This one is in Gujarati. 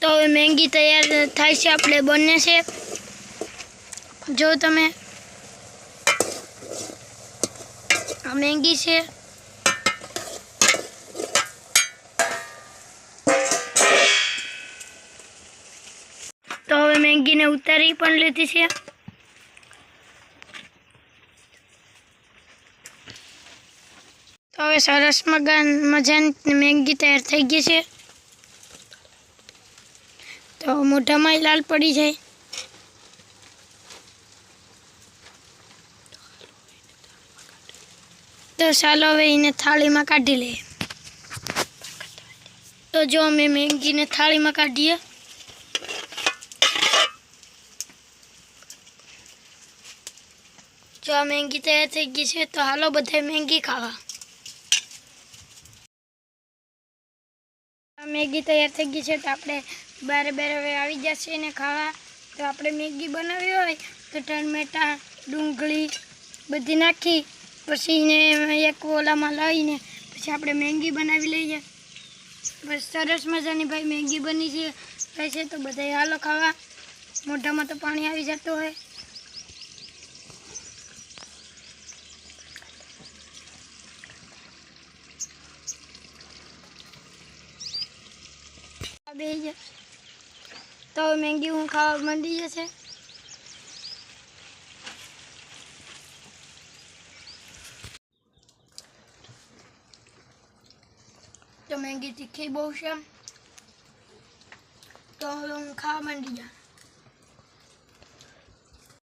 તો હવે મેંગી તૈયાર થાય છે, આપણે બને છે। જો તમે આ મેંગી છે। તો હવે મેંગીને ઉતારી પણ લીધી છે। તો હવે સરસ મજાની મેંગી તૈયાર થઈ ગઈ છે। તો મોઢામાં લાલ પડી જાય। તો ચાલો હવે એને થાળીમાં કાઢી લઈએ। તો જો અમે મેંગીને થાળીમાં કાઢીએ। જો આ મેંગી તૈયાર થઈ ગઈ છે, તો હાલો બધા મેંગી ખાવા। મેગી તૈયાર થઈ ગઈ છે, તો આપણે બારે હવે આવી જશે ને ખાવા। તો આપણે મેગી બનાવી હોય તો ટમેટા ડુંગળી બધી નાખી પછી એને એક ઓલામાં લઈને પછી આપણે મેગી બનાવી લઈએ। બસ સરસ મજાની ભાઈ મેગી બની છે તો બધા હાલો ખાવા। મોઢામાં તો પાણી આવી જતું હોય। તો મેંગી હું ખાવા માંડી જશે। તો મેંગી તીખી બહુ છે, તો હવે હું ખાવા માંડી જા।